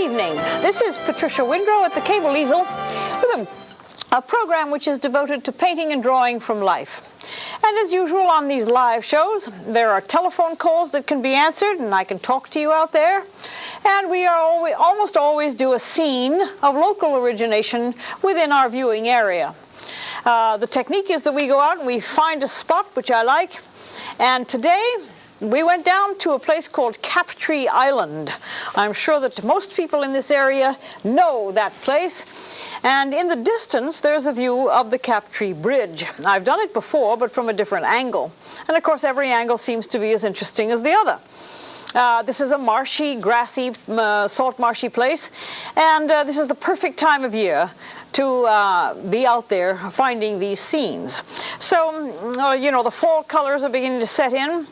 evening. This is Patricia Windrow at the Cable Easel with a program which is devoted to painting and drawing from life. And as usual on these live shows, there are telephone calls that can be answered, and I can talk to you out there. And we almost always do a scene of local origination within our viewing area. The technique is that we go out and we find a spot which I like. And today, we went down to a place called Captree Island. I'm sure that most people in this area know that place. And in the distance, there's a view of the Captree Bridge. I've done it before, but from a different angle. And of course, every angle seems to be as interesting as the other. This is a marshy, grassy, salt marshy place. And this is the perfect time of year to be out there finding these scenes. So, you know, the fall colors are beginning to set in.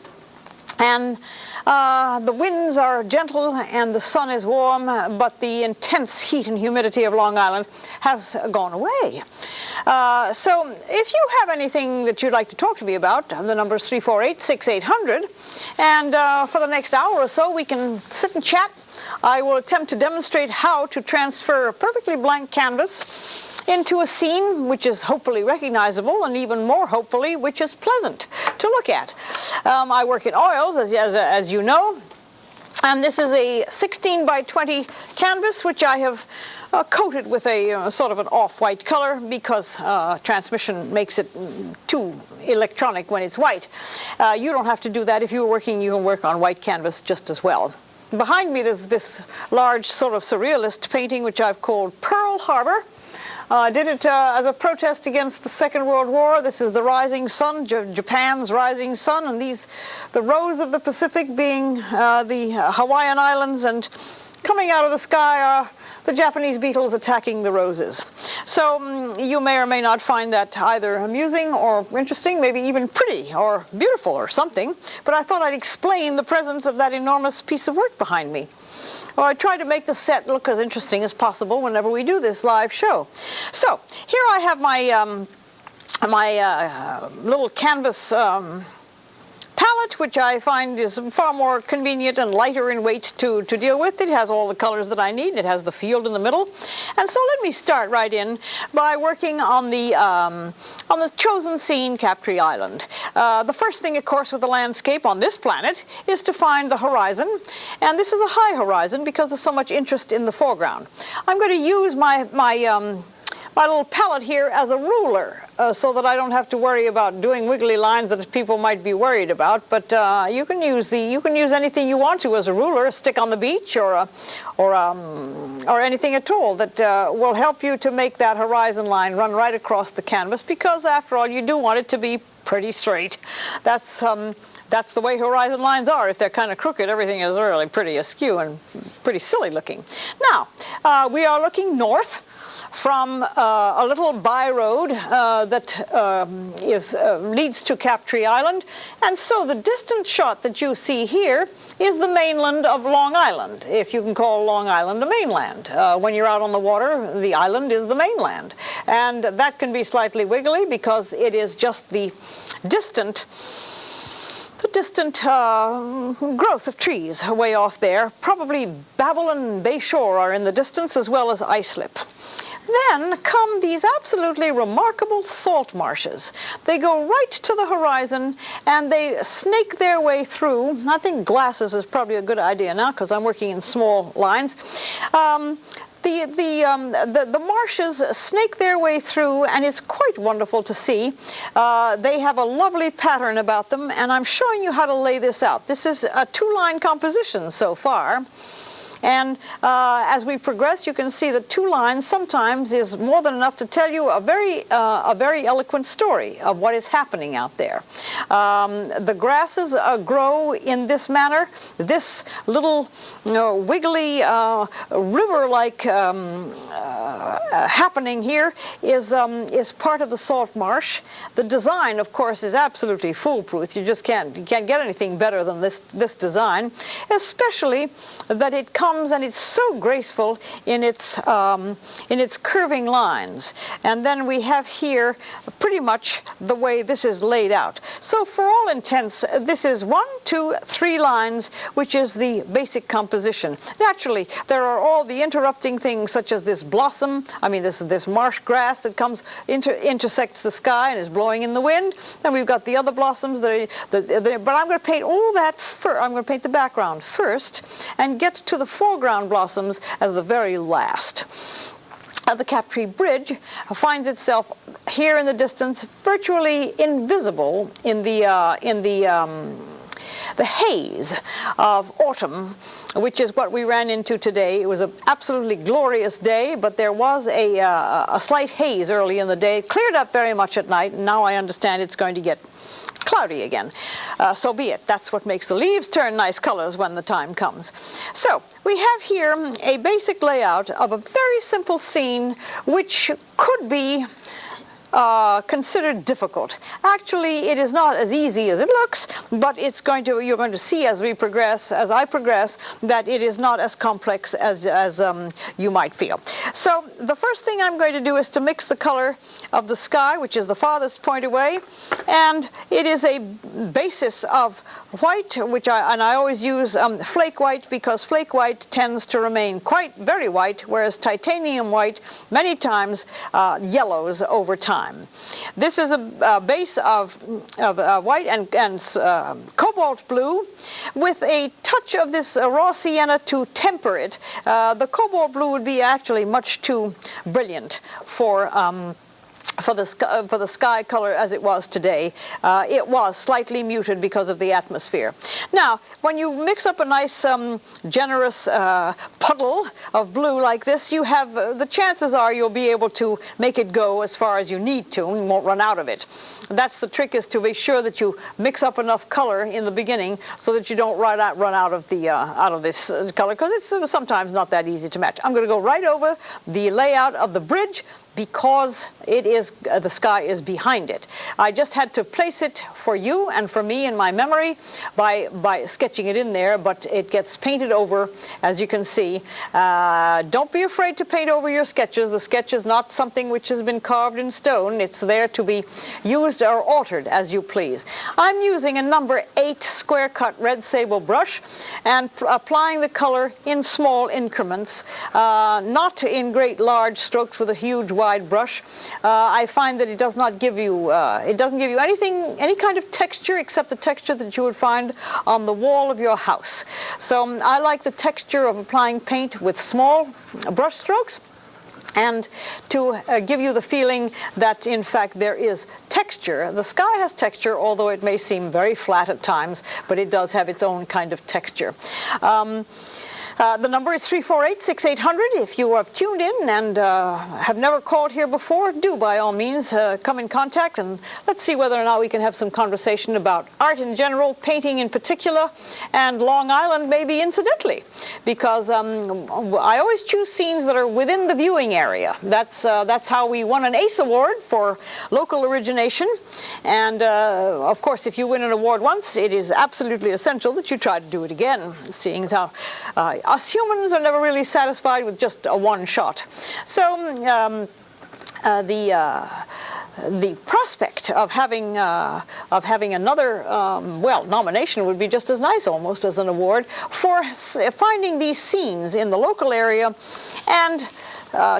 And the winds are gentle and the sun is warm, but the intense heat and humidity of Long Island has gone away. So if you have anything that you'd like to talk to me about, the number is 348-6800, and for the next hour or so we can sit and chat. I will attempt to demonstrate how to transfer a perfectly blank canvas into a scene which is hopefully recognizable, and even more hopefully which is pleasant to look at. I work in oils, as you know, and this is a 16 by 20 canvas which I have coated with a sort of an off-white color because transmission makes it too electronic when it's white. You don't have to do that. If you're working, you can work on white canvas just as well. Behind me there's this large sort of surrealist painting which I've called Pearl Harbor. I did it as a protest against the Second World War. This is the rising sun, Japan's rising sun, and the rose of the Pacific being the Hawaiian Islands, and coming out of the sky are the Japanese beetles attacking the roses. So you may or may not find that either amusing or interesting, maybe even pretty or beautiful or something, but I thought I'd explain the presence of that enormous piece of work behind me. Well, I try to make the set look as interesting as possible whenever we do this live show. So here I have my my little canvas palette, which I find is far more convenient and lighter in weight to deal with. It has all the colors that I need. It has the field in the middle. And so let me start right in by working on the chosen scene, Captree Island. The first thing, of course, with the landscape on this planet is to find the horizon. And this is a high horizon because there's so much interest in the foreground. I'm going to use my little palette here as a ruler, so that I don't have to worry about doing wiggly lines that people might be worried about. But you can use anything you want to as a ruler, a stick on the beach, or anything at all that will help you to make that horizon line run right across the canvas. Because after all, you do want it to be pretty straight. That's the way horizon lines are. If they're kind of crooked, everything is really pretty askew and pretty silly looking. Now we are looking north from a little by road that leads to Captree Island. And so the distant shot that you see here is the mainland of Long Island, if you can call Long Island a mainland. When you're out on the water, the island is the mainland. And that can be slightly wiggly because it is just the distant growth of trees way off there. Probably Babylon and Bayshore are in the distance, as well as Islip. Then come these absolutely remarkable salt marshes. They go right to the horizon and they snake their way through. I think glasses is probably a good idea now because I'm working in small lines. The marshes snake their way through, and it's quite wonderful to see. They have a lovely pattern about them, and I'm showing you how to lay this out. This is a two-line composition so far. And as we progress, you can see that two lines sometimes is more than enough to tell you a very eloquent story of what is happening out there. The grasses grow in this manner. This little wiggly river-like happening here is part of the salt marsh. The design, of course, is absolutely foolproof. You just can't get anything better than this design, especially that it comes comes and it's so graceful in its curving lines. And then we have here pretty much the way this is laid out. So for all intents, this is 1, 2, 3 lines, which is the basic composition. Naturally, there are all the interrupting things, such as this blossom. I mean, this marsh grass that comes intersects the sky and is blowing in the wind. Then we've got the other blossoms but I'm going to paint all that I'm going to paint the background first and get to the foreground blossoms as the very last. The Captree Bridge finds itself here in the distance, virtually invisible in the haze of autumn, which is what we ran into today. It was an absolutely glorious day, but there was a slight haze early in the day. It cleared up very much at night, and now I understand it's going to get cloudy again. So be it. That's what makes the leaves turn nice colors when the time comes. So we have here a basic layout of a very simple scene, which could be considered difficult. Actually, it is not as easy as it looks, but you're going to see as I progress, that it is not as complex as you might feel. So the first thing I'm going to do is to mix the color of the sky, which is the farthest point away, and it is a basis of white, and I always use flake white, because flake white tends to remain very white, whereas titanium white many times yellows over time. This is a base of white and cobalt blue, with a touch of this raw sienna to temper it. The cobalt blue would be actually much too brilliant for the sky color as it was today. It was slightly muted because of the atmosphere. Now, when you mix up a nice generous puddle of blue like this, you have the chances are you'll be able to make it go as far as you need to and won't run out of it. That's the trick, is to be sure that you mix up enough color in the beginning so that you don't run out of this color, because it's sometimes not that easy to match. I'm going to go right over the layout of the bridge, because the sky is behind it. I just had to place it for you and for me in my memory by sketching it in there, but it gets painted over, as you can see. Don't be afraid to paint over your sketches. The sketch is not something which has been carved in stone. It's there to be used or altered as you please. I'm using a number 8 square cut red sable brush and applying the color in small increments, not in great large strokes with a huge wide brush. I find that it does not give you any kind of texture except the texture that you would find on the wall of your house. So I like the texture of applying paint with small brush strokes, and to give you the feeling that in fact there is texture. The sky has texture, although it may seem very flat at times, but it does have its own kind of texture. The number is 348-6800. If you have tuned in and have never called here before, do by all means come in contact, and let's see whether or not we can have some conversation about art in general, painting in particular, and Long Island maybe incidentally, because I always choose scenes that are within the viewing area. That's how we won an ACE award for local origination, and of course if you win an award once, it is absolutely essential that you try to do it again, seeing as how us humans are never really satisfied with just a one shot. So the prospect of having another nomination would be just as nice almost as an award for finding these scenes in the local area and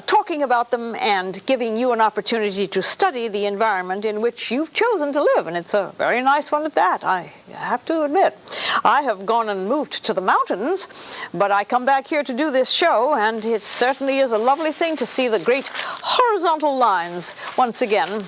talking about them and giving you an opportunity to study the environment in which you've chosen to live. And it's a very nice one at that, I have to admit. I have gone and moved to the mountains, but I come back here to do this show, and it certainly is a lovely thing to see the great horizontal lines once again,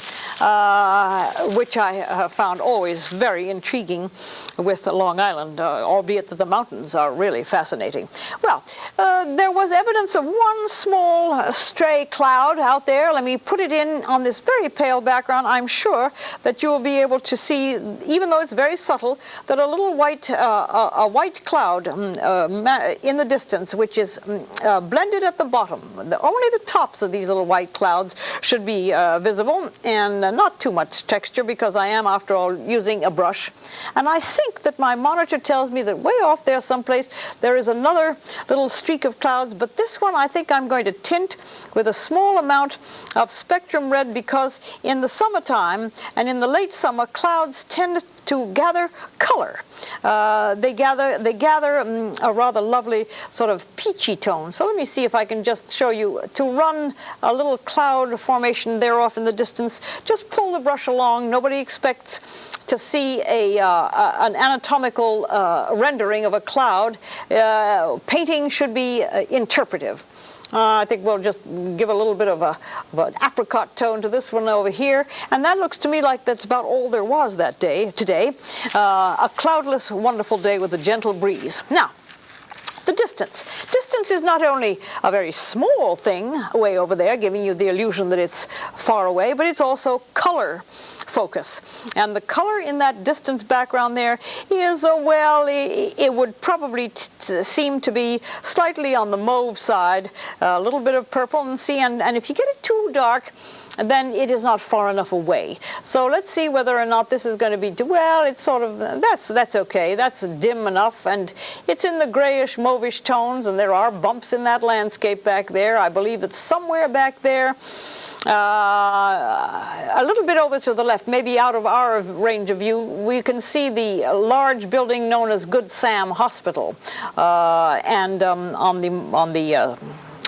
which I have found always very intriguing with Long Island, albeit that the mountains are really fascinating. Well, there was evidence of one small stray cloud out there. Let me put it in on this very pale background. I'm sure that you will be able to see, even though it's very subtle, that a little white, a white cloud in the distance, which is blended at the bottom. Only the tops of these little white clouds should be visible, and not too much texture, because I am, after all, using a brush. And I think that my monitor tells me that way off there someplace there is another little streak of clouds, but this one I think I'm going to tint with a small amount of spectrum red, because in the summertime and in the late summer, clouds tend to gather color. They gather a rather lovely sort of peachy tone. So let me see if I can just show you, to run a little cloud formation there off in the distance. Just pull the brush along. Nobody expects to see an anatomical rendering of a cloud. Painting should be interpretive. I think we'll just give a little bit of an apricot tone to this one over here. And that looks to me like that's about all there was that day, today. A cloudless, wonderful day with a gentle breeze. Now, the distance. Distance is not only a very small thing way over there, giving you the illusion that it's far away, but it's also color focus. And the color in that distance background there is, well, it would probably seem to be slightly on the mauve side, a little bit of purple, and see, and if you get it too dark, then it is not far enough away. So let's see whether or not this is going to be, well, it's sort of, that's okay, that's dim enough, and it's in the grayish, mauvish tones, and there are bumps in that landscape back there. I believe that somewhere back there, a little bit over to the left, maybe out of our range of view, we can see the large building known as Good Sam Hospital, and on the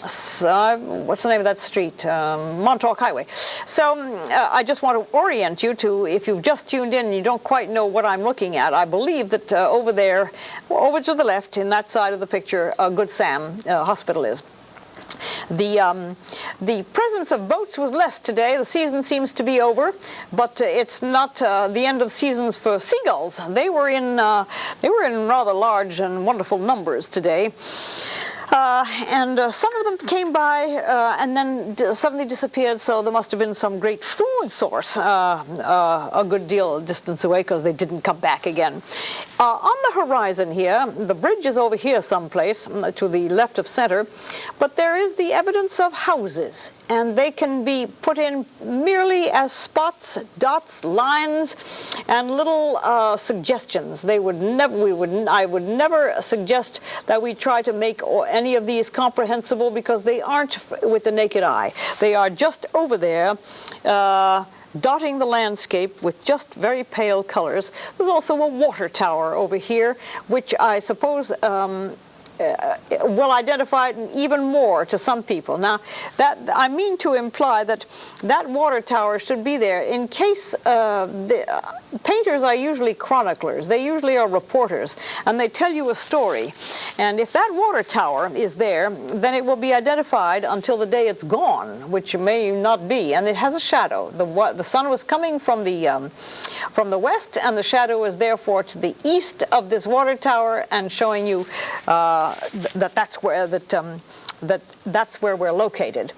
what's the name of that street? Montauk Highway. So I just want to orient you to, if you've just tuned in and you don't quite know what I'm looking at, I believe that over there, over to the left in that side of the picture, Good Sam Hospital is. The presence of boats was less today. The season seems to be over, but it's not the end of seasons for seagulls. They were in rather large and wonderful numbers today. And some of them came by and then suddenly disappeared, so there must have been some great food source a good deal of distance away, because they didn't come back again. On the horizon here, the bridge is over here someplace to the left of center, but there is the evidence of houses, and they can be put in merely as spots, dots, lines, and little suggestions. I would never suggest that we try to make any of these comprehensible, because they aren't with the naked eye. They are just over there, dotting the landscape with just very pale colors. There's also a water tower over here, which I suppose will identify it even more to some people. Now, that I mean to imply that that water tower should be there in case painters are usually chroniclers. They usually are reporters, and they tell you a story. And if that water tower is there, then it will be identified until the day it's gone, which may not be. And it has a shadow. The sun was coming from the west, and the shadow is therefore to the east of this water tower, and showing you that's where we're located.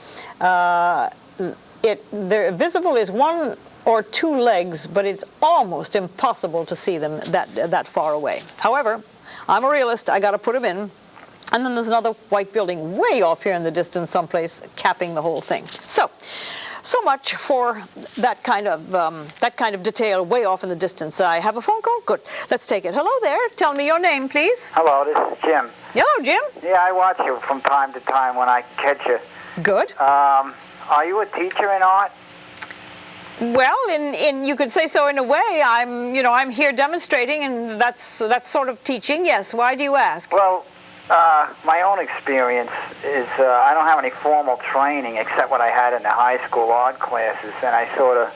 Visible is one or two legs, but it's almost impossible to see them that far away. However, I'm a realist. I got to put them in. And then there's another white building way off here in the distance someplace, capping the whole thing. So much for that kind of detail way off in the distance. I have a phone call? Good. Let's take it. Hello there. Tell me your name, please. Hello, this is Jim. Hello, Jim. Yeah, I watch you from time to time when I catch you. Good. Are you a teacher in art? Well, in you could say so in a way. I'm here demonstrating, and that's sort of teaching. Yes. Why do you ask? Well, my own experience is I don't have any formal training except what I had in the high school art classes, and I sort of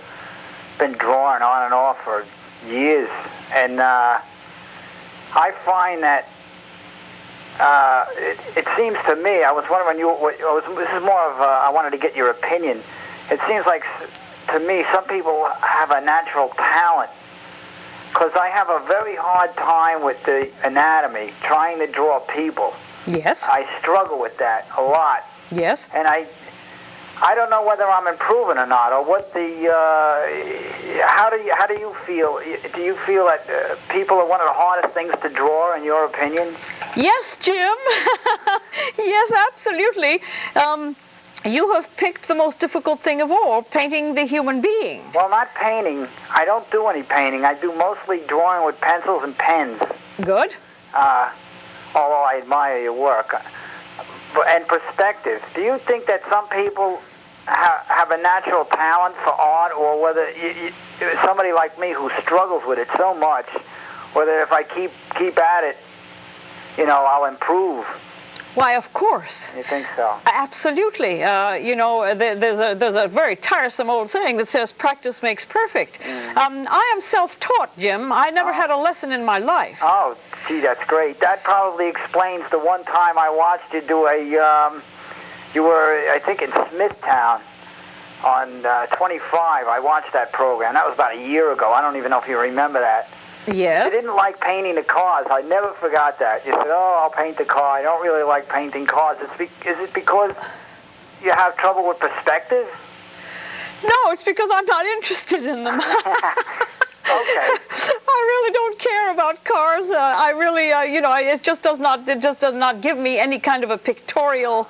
been drawing on and off for years. And I find that it seems to me, I was wondering, this is more of I wanted to get your opinion. It seems like to me some people have a natural talent, because I have a very hard time with the anatomy, trying to draw people. Yes. I struggle with that a lot. Yes. And I don't know whether I'm improving or not, or what the. How do you feel? Do you feel that people are one of the hardest things to draw, in your opinion? Yes, Jim. Yes, absolutely. You have picked the most difficult thing of all, painting the human being. Well, not painting. I don't do any painting. I do mostly drawing with pencils and pens. Good. Although I admire your work. And perspective. Do you think that some people have a natural talent for art, or whether somebody like me who struggles with it so much, whether if I keep at it, I'll improve? Why, of course. You think so? Absolutely. There's a very tiresome old saying that says practice makes perfect. I am self-taught, Jim. I never had a lesson in my life. Oh, gee, that's great. That probably explains the one time I watched you do you were, I think, in Smithtown on 25. I watched that program. That was about a year ago. I don't even know if you remember that. Yes. You didn't like painting the cars. I never forgot that. You said, I'll paint the car. I don't really like painting cars. Is it because you have trouble with perspective? No, it's because I'm not interested in them. Okay. I really don't care about cars. I really, it just does not give me any kind of a pictorial,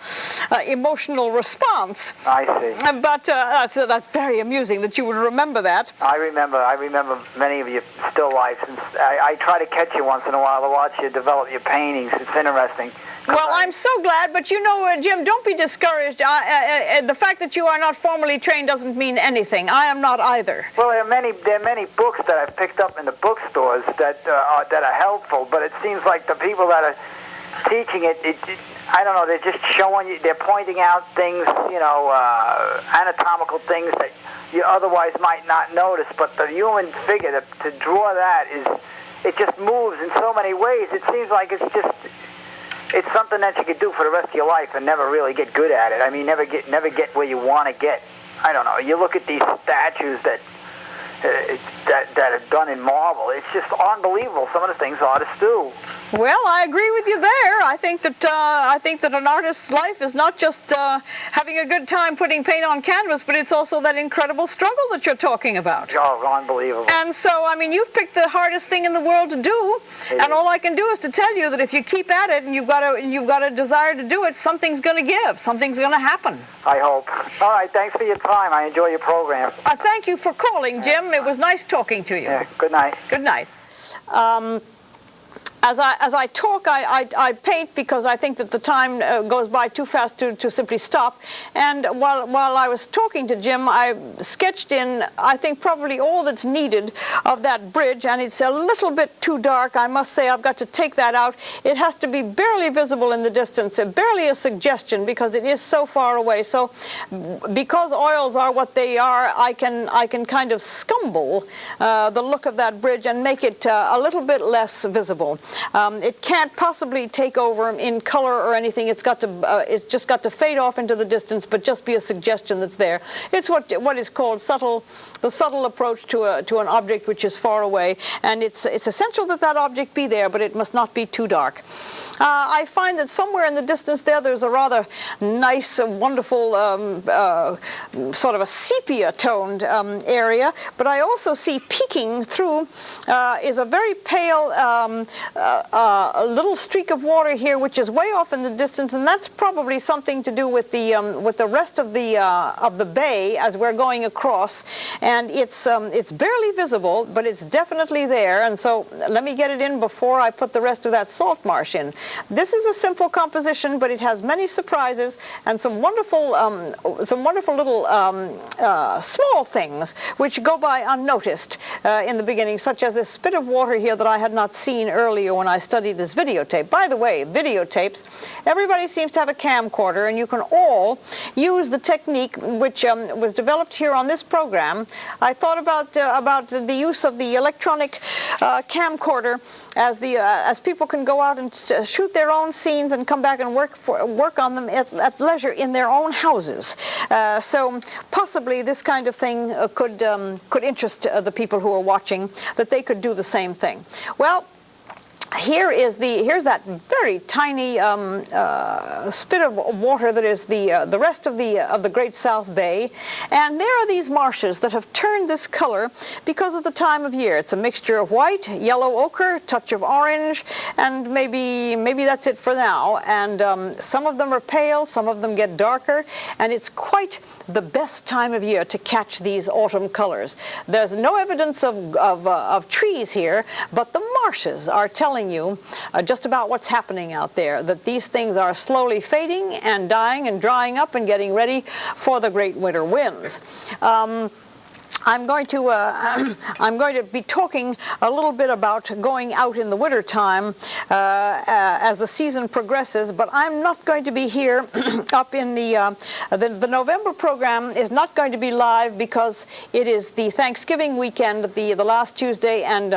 emotional response. I see. But that's very amusing that you would remember that. I remember many of your still lifes, and I try to catch you once in a while to watch you develop your paintings. It's interesting. Well, I'm so glad, but Jim, don't be discouraged. The fact that you are not formally trained doesn't mean anything. I am not either. Well, there are many books that I've picked up in the bookstores that are helpful, but it seems like the people that are teaching it, I don't know, they're just showing you, they're pointing out things, anatomical things that you otherwise might not notice, but the human figure, to draw that it just moves in so many ways. It seems like it's something that you could do for the rest of your life and never really get good at it. I mean, never get where you want to get. I don't know. You look at these statues that are done in marble. It's just unbelievable. Some of the things artists do. Well, I agree with you there. I think that an artist's life is not just having a good time putting paint on canvas, but it's also that incredible struggle that you're talking about. Oh, unbelievable. And so, I mean, you've picked the hardest thing in the world to do, and all I can do is to tell you that if you keep at it and you've got a desire to do it, something's going to give. Something's going to happen. I hope. All right. Thanks for your time. I enjoy your program. Thank you for calling, Jim. It was nice talking to you. Yeah. Good night. Good night. As I talk, I paint because I think that the time goes by too fast to simply stop. And while I was talking to Jim, I sketched in, I think, probably all that's needed of that bridge, and it's a little bit too dark. I must say I've got to take that out. It has to be barely visible in the distance, barely a suggestion, because it is so far away. So because oils are what they are, I can kind of scumble the look of that bridge and make it a little bit less visible. It can't possibly take over in color or anything. It's just got to fade off into the distance, but just be a suggestion that's there. It's what is called the subtle approach to an object which is far away, and it's essential that object be there, but it must not be too dark. I find that somewhere in the distance there's a rather nice, wonderful sort of a sepia-toned area, but I also see peeking through is a very pale a little streak of water here, which is way off in the distance, and that's probably something to do with the rest of the bay as we're going across. And it's barely visible, but it's definitely there. And so let me get it in before I put the rest of that salt marsh in. This is a simple composition, but it has many surprises and some wonderful little small things which go by unnoticed in the beginning, such as this spit of water here that I had not seen earlier when I studied this videotape. By the way, videotapes, everybody seems to have a camcorder, and you can all use the technique which was developed here on this program. I thought about the use of the electronic camcorder as people can go out and shoot their own scenes and come back and work on them at leisure in their own houses. So possibly this kind of thing could interest the people who are watching, that they could do the same thing. Well, here's that very tiny spit of water that is the rest of the Great South Bay, and there are these marshes that have turned this color because of the time of year. It's a mixture of white, yellow ochre, touch of orange, and maybe that's it for now. And some of them are pale, some of them get darker, and it's quite the best time of year to catch these autumn colors. There's no evidence of trees here, but the marshes are telling you just about what's happening out there, that these things are slowly fading and dying and drying up and getting ready for the great winter winds. I'm going to be talking a little bit about going out in the winter time as the season progresses, but I'm not going to be here up in the November program is not going to be live because it is the Thanksgiving weekend, the last Tuesday, and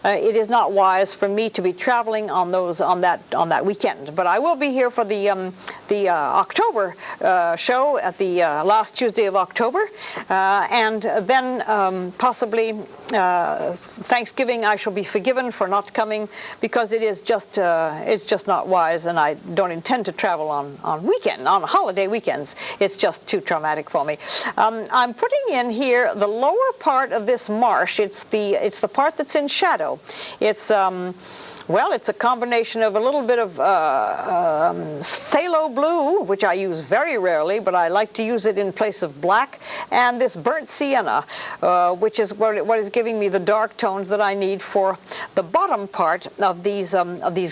it is not wise for me to be traveling on that weekend. But I will be here for the October show at the last Tuesday of October, and then possibly Thanksgiving I shall be forgiven for not coming because it's just not wise, and I don't intend to travel on holiday weekends. It's just too traumatic for me. I'm putting in here the lower part of this marsh. It's the part that's in shadow. It's well, it's a combination of a little bit of phthalo blue, which I use very rarely, but I like to use it in place of black, and this burnt sienna, which is what is giving me the dark tones that I need for the bottom part of these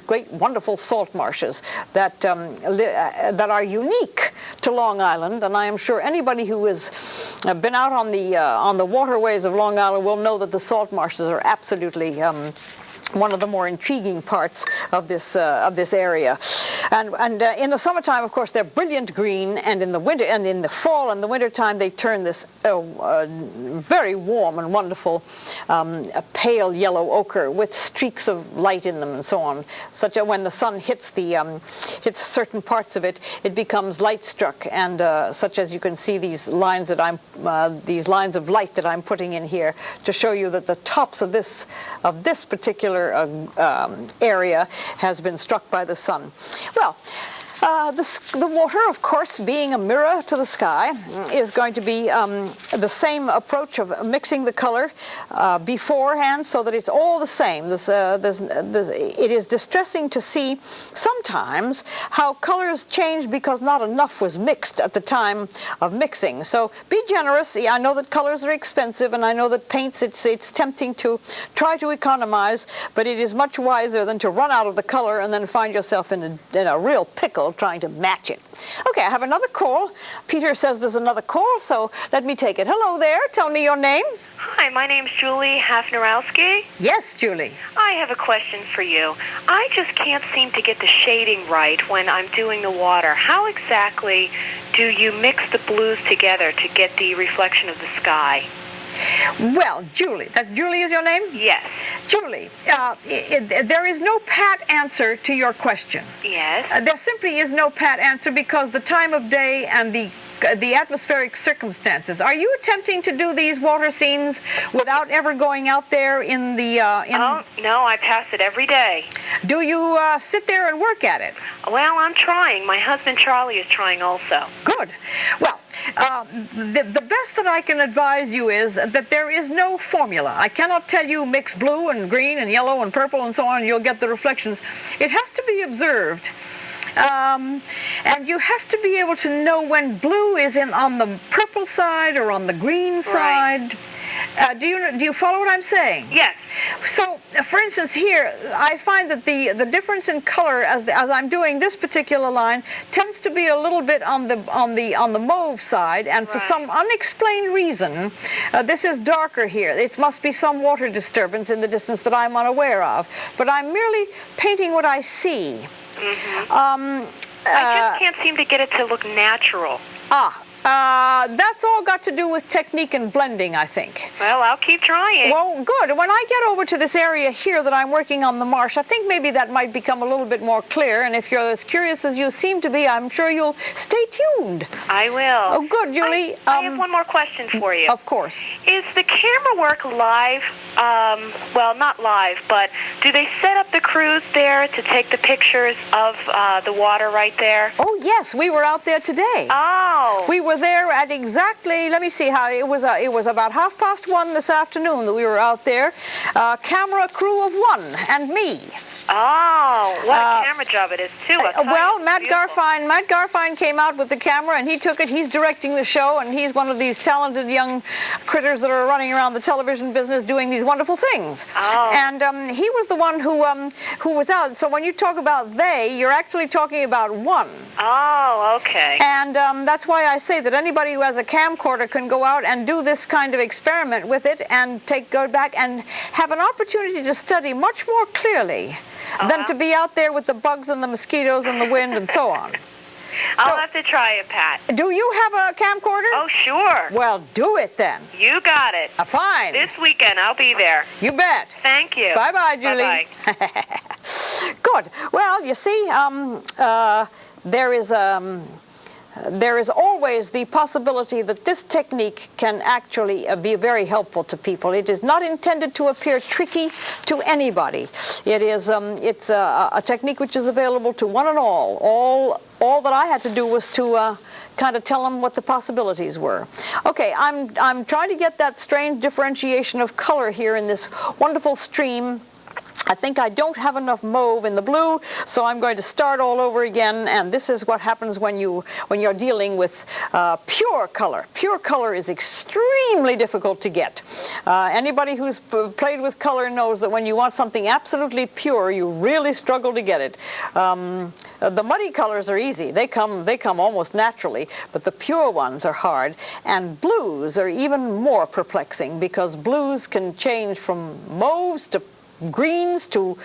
great, wonderful salt marshes that are unique to Long Island. And I am sure anybody who has been out on the waterways of Long Island will know that the salt marshes are absolutely one of the more intriguing parts of this area, and in the summertime, of course, they're brilliant green, and in the winter and in the fall and the winter time, they turn this very warm and wonderful pale yellow ochre with streaks of light in them and so on. Such that when the sun hits hits certain parts of it, it becomes light struck, and such as you can see these lines of light that I'm putting in here to show you that the tops of this particular area has been struck by the sun. Well, the water, of course, being a mirror to the sky, is going to be the same approach of mixing the color beforehand so that it's all the same. It is distressing to see sometimes how colors change because not enough was mixed at the time of mixing. So be generous. I know that colors are expensive, and I know that paints, it's tempting to try to economize, but it is much wiser than to run out of the color and then find yourself in a real pickle trying to match it. Okay, I have another call. Peter says there's another call, so let me take it. Hello there. Tell me your name. Hi, my name's Julie Hafnerowski. Yes, Julie. I have a question for you. I just can't seem to get the shading right when I'm doing the water. How exactly do you mix the blues together to get the reflection of the sky? Well, Julie, Julie is your name? Yes. Julie, there is no pat answer to your question. Yes. There simply is no pat answer because the time of day and the atmospheric circumstances. Are you attempting to do these water scenes without ever going out there in the... Oh, no, I pass it every day. Do you sit there and work at it? Well, I'm trying. My husband Charlie is trying also. Good. Well, the best that I can advise you is that there is no formula. I cannot tell you mix blue and green and yellow and purple and so on and you'll get the reflections. It has to be observed. And you have to be able to know when blue is on the purple side or on the green side. Right. Do you follow what I'm saying? Yes. So, for instance, here I find that the difference in color as I'm doing this particular line tends to be a little bit on the mauve side, and for some unexplained reason, this is darker here. It must be some water disturbance in the distance that I'm unaware of. But I'm merely painting what I see. Mm-hmm. I just can't seem to get it to look natural. That's all got to do with technique and blending, I think. Well, I'll keep trying. Well, good. When I get over to this area here that I'm working on the marsh, I think maybe that might become a little bit more clear. And if you're as curious as you seem to be, I'm sure you'll stay tuned. I will. Oh, good, Julie. I have one more question for you. Of course. Is the camera work live? Well, not live, but do they set up the crews there to take the pictures of the water right there? Oh, yes. We were out there today. Oh. We were there at exactly, let me see how, it was about 1:30 this afternoon that we were out there. Camera crew of 1 and me. Oh, what a camera job it is, too. Well, Matt Garfine came out with the camera, and he took it. He's directing the show, and he's one of these talented young critters that are running around the television business doing these wonderful things. Oh. And he was the one who was out. So when you talk about they, you're actually talking about 1. Oh, okay. And that's why I say that anybody who has a camcorder can go out and do this kind of experiment with it and go back and have an opportunity to study much more clearly than to be out there with the bugs and the mosquitoes and the wind and so on. I'll have to try it, Pat. Do you have a camcorder? Oh, sure. Well, do it then. You got it. Fine. This weekend, I'll be there. You bet. Thank you. Bye-bye, Julie. Bye-bye. Good. Well, you see, there is always the possibility that this technique can actually be very helpful to people. It is not intended to appear tricky to anybody. It's a technique which is available to one and all. All that I had to do was to kind of tell them what the possibilities were. Okay, I'm trying to get that strange differentiation of color here in this wonderful stream. I think I don't have enough mauve in the blue, so I'm going to start all over again, and this is what happens when you're dealing with pure color. Pure color is extremely difficult to get. Anybody who's played with color knows that when you want something absolutely pure, you really struggle to get it. The muddy colors are easy. They come almost naturally, but the pure ones are hard, and blues are even more perplexing because blues can change from mauves to greens to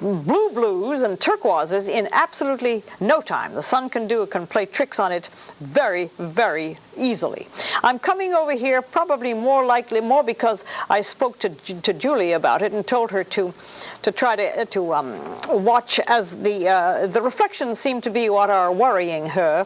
blues and turquoises in absolutely no time. The sun can play tricks on it very, very easily. I'm coming over here probably more because I spoke to Julie about it and told her to try to watch as the reflections seem to be what are worrying her,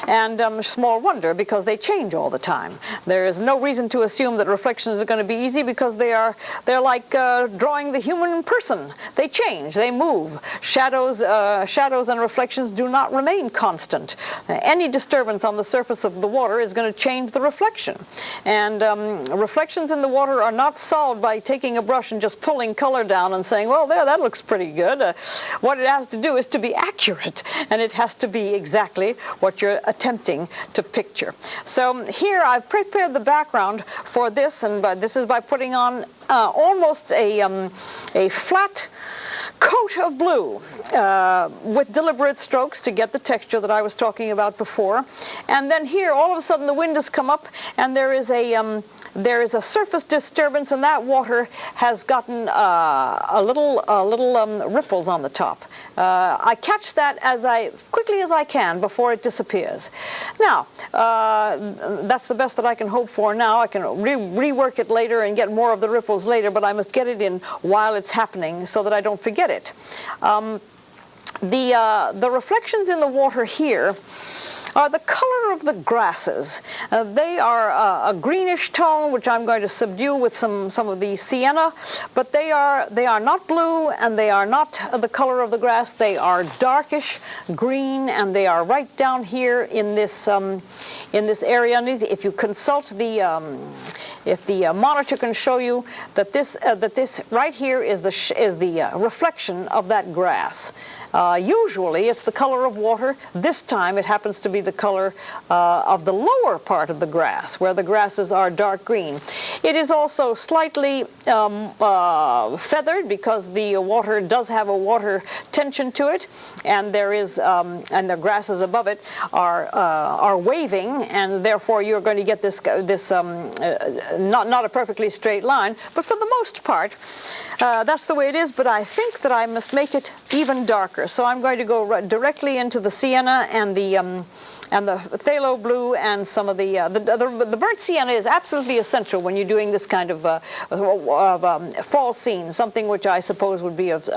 and small wonder because they change all the time. There is no reason to assume that reflections are going to be easy because they're like drawing the human person. They change, they move. Shadows and reflections do not remain constant. Any disturbance on the surface of the water is going to change the reflection. And reflections in the water are not solved by taking a brush and just pulling color down and saying, well, there, that looks pretty good. What it has to do is to be accurate, and it has to be exactly what you're attempting to picture. So here I've prepared the background for this, and this is by putting on almost a flat coat of blue with deliberate strokes to get the texture that I was talking about before. And then here, all of a sudden, the wind has come up, and there is a surface disturbance, and that water has gotten a little ripples on the top. I catch that as quickly as I can before it disappears. Now, that's the best that I can hope for now. I can rework it later and get more of the ripples later, but I must get it in while it's happening so that I don't forget it. The reflections in the water here are the color of the grasses. They are a greenish tone, which I'm going to subdue with some of the sienna, but they are not blue, and they are not the color of the grass. They are darkish green, and they are right down here in this area. If you consult if the monitor can show you that this right here is the reflection of that grass. Usually it's the color of water. This time it happens to be the color of the lower part of the grass, where the grasses are dark green. It is also slightly feathered because the water does have a water tension to it, and there is and the grasses above it are waving, and therefore you're going to get this not a perfectly straight line, but for the most part that's the way it is. But I think that I must make it even darker, so I'm going to go directly into the sienna and and the phthalo blue and some of the burnt sienna is absolutely essential when you're doing this kind of fall scene, something which I suppose would be of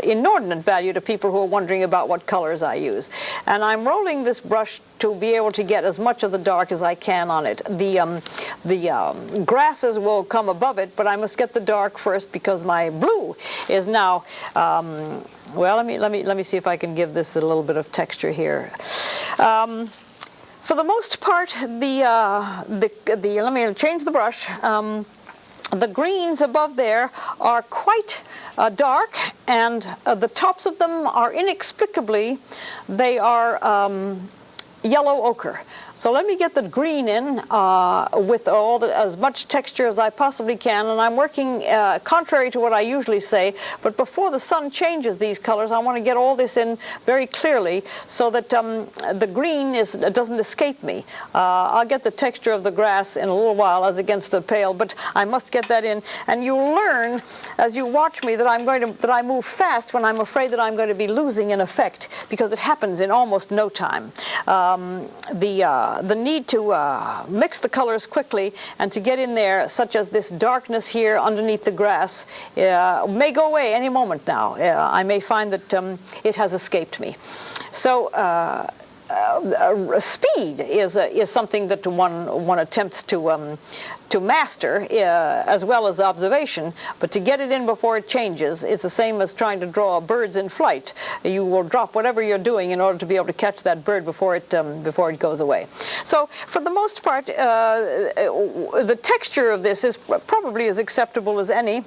inordinate value to people who are wondering about what colors I use. And I'm rolling this brush to be able to get as much of the dark as I can on it. The grasses will come above it, but I must get the dark first because my blue is now. Well, let me see if I can give this a little bit of texture here. For the most part, let me change the brush. The greens above there are quite dark, and the tops of them are inexplicably, they are yellow ochre. So let me get the green in with as much texture as I possibly can, and I'm working contrary to what I usually say, but before the sun changes these colors, I want to get all this in very clearly so that the green doesn't escape me. I'll get the texture of the grass in a little while as against the pale, but I must get that in, and you'll learn as you watch me that I move fast when I'm afraid that I'm going to be losing an effect, because it happens in almost no time. The need to mix the colors quickly and to get in there, such as this darkness here underneath the grass, may go away any moment now. I may find that it has escaped me. So speed is something that one attempts to master, as well as observation, but to get it in before it changes, it's the same as trying to draw birds in flight. You will drop whatever you're doing in order to be able to catch that bird before it goes away. So for the most part, the texture of this is probably as acceptable as any.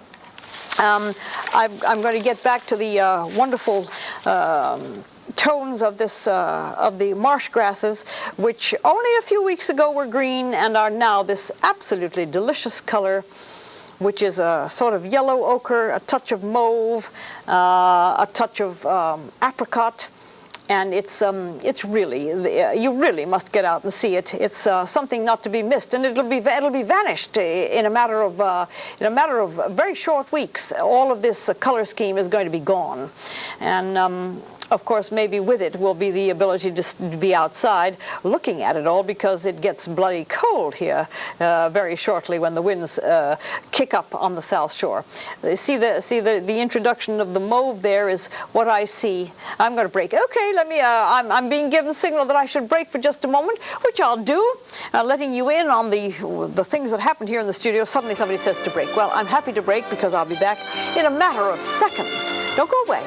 I'm going to get back to the wonderful tones of this of the marsh grasses, which only a few weeks ago were green and are now this absolutely delicious color, which is a sort of yellow ochre, a touch of mauve, a touch of apricot. And it's really, you really must get out and see it. It's something not to be missed, and it'll be vanished in a matter of very short weeks. All of this color scheme is going to be gone, and of course, maybe with it will be the ability to be outside looking at it all, because it gets bloody cold here very shortly when the winds kick up on the South Shore. See the introduction of the mauve there is what I see. I'm going to break. Okay, let me. I'm being given a signal that I should break for just a moment, which I'll do, letting you in on the things that happened here in the studio. Suddenly somebody says to break. Well, I'm happy to break because I'll be back in a matter of seconds. Don't go away.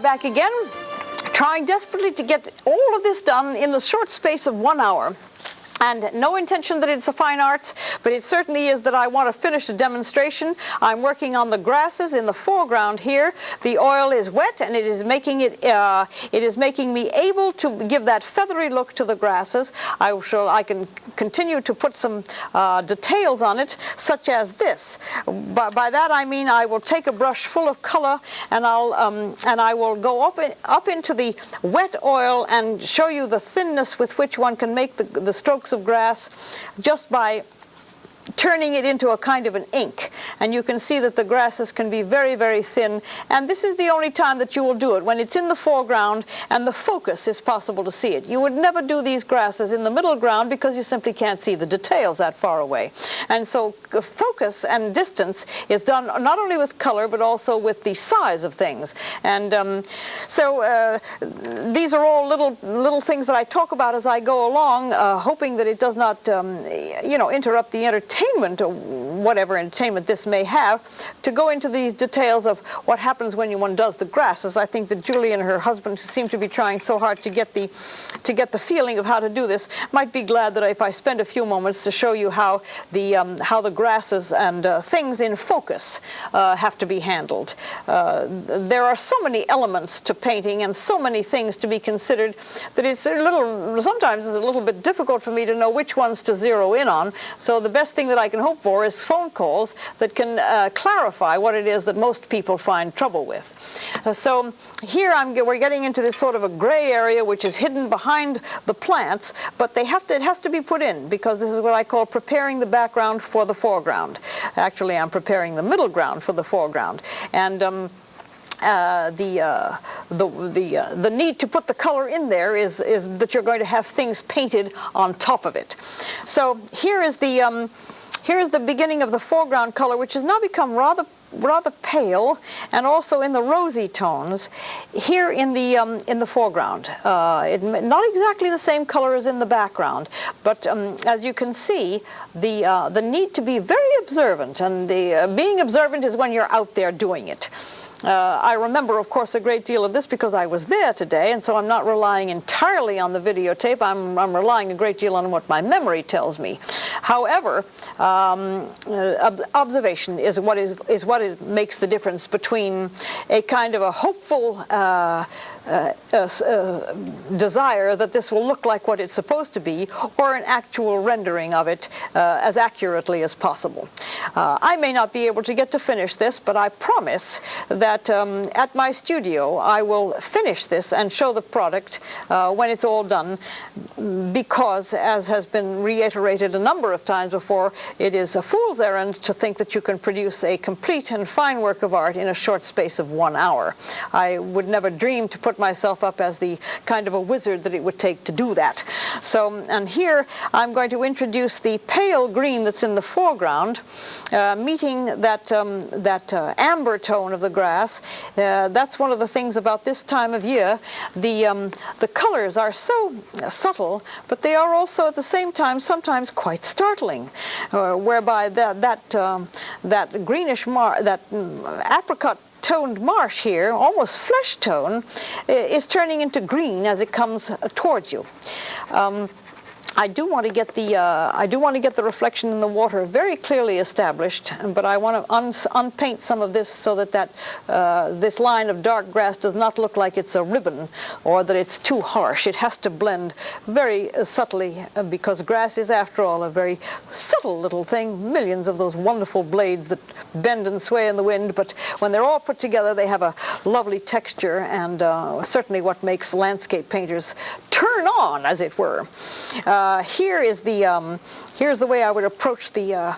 Back again, trying desperately to get all of this done in the short space of 1 hour. And no intention that it's a fine arts, but it certainly is that I want to finish a demonstration. I'm working on the grasses in the foreground here. The oil is wet, and it is making me able to give that feathery look to the grasses. I can continue to put some details on it, such as this. By that I mean I will take a brush full of color, and I will go up into the wet oil and show you the thinness with which one can make the strokes of grass just by turning it into a kind of an ink. And you can see that the grasses can be very, very thin, and this is the only time that you will do it, when it's in the foreground and the focus is possible to see it. You would never do these grasses in the middle ground because you simply can't see the details that far away. And so focus and distance is done not only with color but also with the size of things. And these are all little things that I talk about as I go along, hoping that it does not interrupt the entertainment or whatever entertainment this may have, to go into these details of what happens when one does the grasses. I think that Julie and her husband, who seem to be trying so hard to get the feeling of how to do this, might be glad that if I spend a few moments to show you how the grasses and things in focus have to be handled. There are so many elements to painting and so many things to be considered that sometimes it's a little bit difficult for me to know which ones to zero in on. So the best thing that I can hope for is phone calls that can clarify what it is that most people find trouble with. So here we're getting into this sort of a gray area which is hidden behind the plants, but it has to be put in, because this is what I call preparing the background for the foreground. Actually, I'm preparing the middle ground for the foreground. And the need to put the color in there is that you're going to have things painted on top of it. So here's the beginning of the foreground color, which has now become rather pale, and also in the rosy tones here in the foreground. Not exactly the same color as in the background, but as you can see, the need to be very observant, and being observant is when you're out there doing it. I remember, of course, a great deal of this because I was there today, and so I'm not relying entirely on the videotape. I'm relying a great deal on what my memory tells me. However, observation is what makes the difference between a kind of a hopeful desire that this will look like what it's supposed to be, or an actual rendering of it as accurately as possible. I may not be able to get to finish this, but I promise that at my studio I will finish this and show the product when it's all done, because, as has been reiterated a number of times before, it is a fool's errand to think that you can produce a complete and fine work of art in a short space of 1 hour. I would never dream to put myself up as the kind of a wizard that it would take to do that. So, and here I'm going to introduce the pale green that's in the foreground, meeting that amber tone of the grass. That's one of the things about this time of year. The colors are so subtle, but they are also at the same time sometimes quite startling, whereby that greenish that apricot toned marsh here, almost flesh tone, is turning into green as it comes towards you. I do want to get the reflection in the water very clearly established, but I want to unpaint some of this so that this line of dark grass does not look like it's a ribbon or that it's too harsh. It has to blend very subtly, because grass is, after all, a very subtle little thing. Millions of those wonderful blades that bend and sway in the wind, but when they're all put together, they have a lovely texture, and certainly what makes landscape painters turn on, as it were. Here's the way I would approach the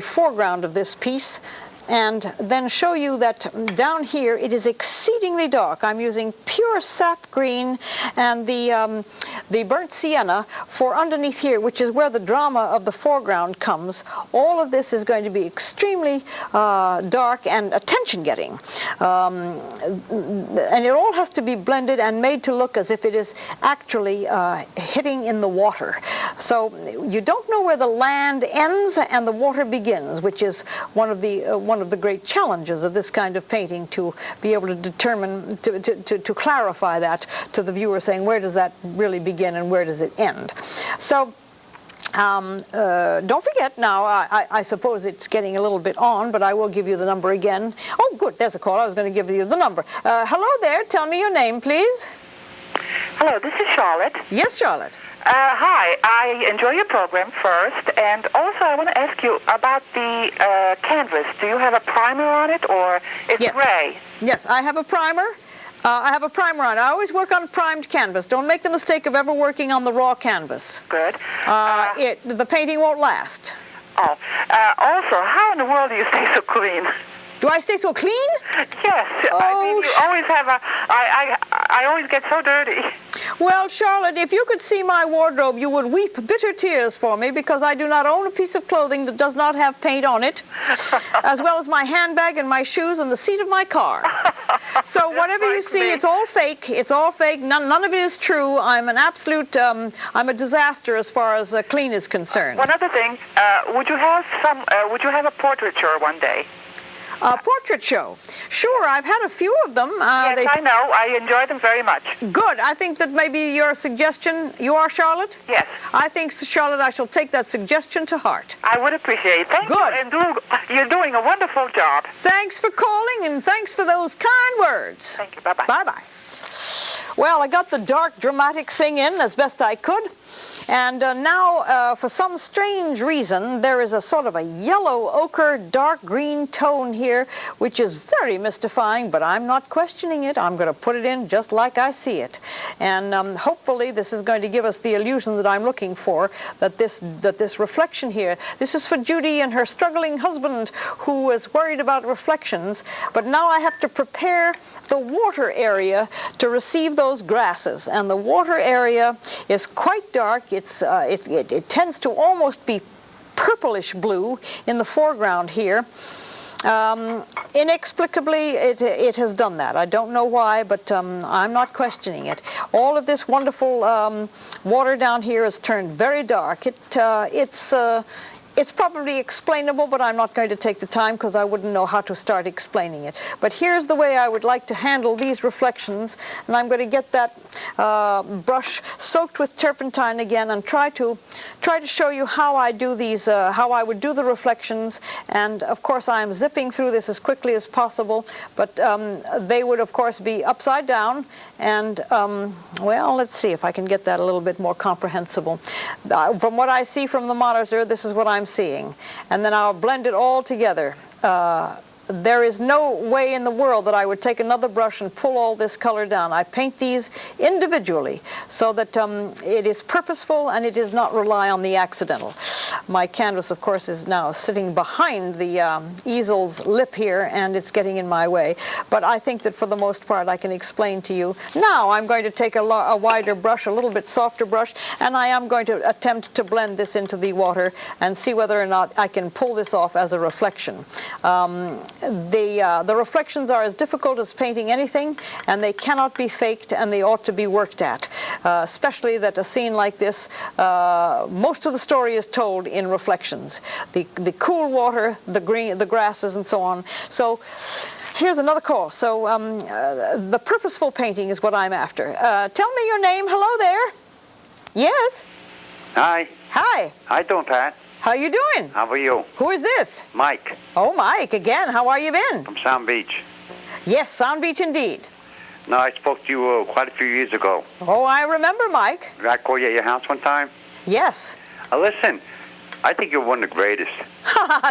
foreground of this piece, and then show you that down here it is exceedingly dark. I'm using pure sap green and the burnt sienna for underneath here, which is where the drama of the foreground comes. All of this is going to be extremely dark and attention-getting, and it all has to be blended and made to look as if it is actually hitting in the water. So you don't know where the land ends and the water begins, which is one of the great challenges of this kind of painting, to be able to determine, to clarify that to the viewer, saying where does that really begin and where does it end. So Don't forget now, I suppose it's getting a little bit on, but I will give you the number again. Oh, good, there's a call. I was going to give you the number. Hello there. Tell me your name, please. Hello, this is Charlotte. Yes, Charlotte. Hi, I enjoy your program first, and also I want to ask you about the canvas. Do you have a primer on it, or it's gray? Yes, I have a primer. I have a primer on it. I always work on primed canvas. Don't make the mistake of ever working on the raw canvas. Good. The painting won't last. Oh. Also, how in the world do you stay so clean? Do I stay so clean? Yes. Oh, I mean, you always have I always get so dirty. Well, Charlotte, if you could see my wardrobe, you would weep bitter tears for me, because I do not own a piece of clothing that does not have paint on it, as well as my handbag and my shoes and the seat of my car. So whatever you see, it's all fake. It's all fake. None of it is true. I'm an absolute, I'm a disaster as far as clean is concerned. One other thing, would you have a portraiture one day? A portrait show. Sure, I've had a few of them. Yes, I know. I enjoy them very much. Good. I think that maybe your suggestion, you are Charlotte? Yes. I think, Charlotte, I shall take that suggestion to heart. I would appreciate it. Thank you. And you're doing a wonderful job. Thanks for calling, and thanks for those kind words. Thank you. Bye-bye. Bye-bye. Well, I got the dark, dramatic thing in as best I could. And now, for some strange reason, there is a sort of a yellow ochre, dark green tone here, which is very mystifying, but I'm not questioning it. I'm going to put it in just like I see it. And hopefully this is going to give us the illusion that I'm looking for, that this reflection here, this is for Judy and her struggling husband who is worried about reflections. But now I have to prepare the water area to receive those grasses. And the water area is quite dark. It tends to almost be purplish blue in the foreground here. Inexplicably, it has done that. I don't know why, but I'm not questioning it. All of this wonderful water down here has turned very dark. It's probably explainable, but I'm not going to take the time because I wouldn't know how to start explaining it. But here's the way I would like to handle these reflections, and I'm going to get that brush soaked with turpentine again and try to show you how I do these, how I would do the reflections. And of course, I am zipping through this as quickly as possible, but they would of course be upside down. And well, let's see if I can get that a little bit more comprehensible. From what I see from the monitor, this is what I'm seeing, and then I'll blend it all together. There is no way in the world that I would take another brush and pull all this color down. I paint these individually so that it is purposeful and it does not rely on the accidental. My canvas, of course, is now sitting behind the easel's lip here, and it's getting in my way. But I think that for the most part I can explain to you. Now I'm going to take a wider brush, a little bit softer brush, and I am going to attempt to blend this into the water and see whether or not I can pull this off as a reflection. The reflections are as difficult as painting anything, and they cannot be faked, and they ought to be worked at. Especially that a scene like this, most of the story is told in reflections. The cool water, the green, the grasses, and so on. So here's another call. So the purposeful painting is what I'm after. Tell me your name. Hello there. Yes. Hi. Hi. How you doing, Pat? How you doing? How are you? Who is this? Mike. Oh, Mike, again. How are you been? From Sound Beach. Yes, Sound Beach indeed. No, I spoke to you quite a few years ago. Oh, I remember, Mike. Did I call you at your house one time? Yes. Listen, I think you're one of the greatest.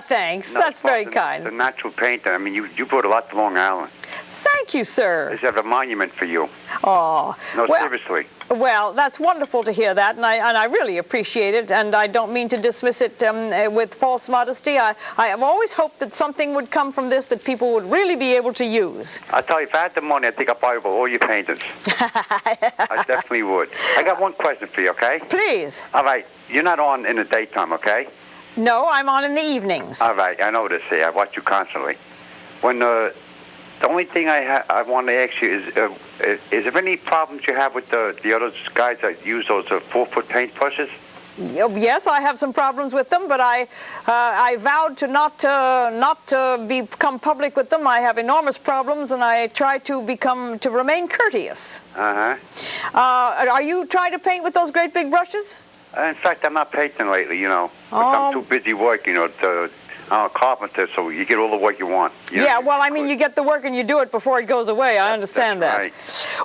Thanks. No, that's very kind. The natural painter. I mean, you brought a lot to Long Island. Thank you, sir. There's a monument for you. Oh. No, seriously. Well, that's wonderful to hear that, and I really appreciate it, and I don't mean to dismiss it with false modesty. I have always hoped that something would come from this that people would really be able to use. I tell you, if I had the money, I'd think I'd buy all your paintings. I definitely would. I got one question for you, okay? Please. All right. You're not on in the daytime, okay? No, I'm on in the evenings. All right. I know this. I watch you constantly. When the only thing I want to ask you is there any problems you have with the other guys that use those 4-foot paint brushes? Yes, I have some problems with them, but I vowed to not become public with them. I have enormous problems, and I try to remain courteous. Uh-huh. Are you trying to paint with those great big brushes? In fact, I'm not painting lately, you know. I'm too busy working, you know. I'm a carpenter, so you get all the work you want. Yeah, well, I mean, you get the work and you do it before it goes away. I understand that. Right.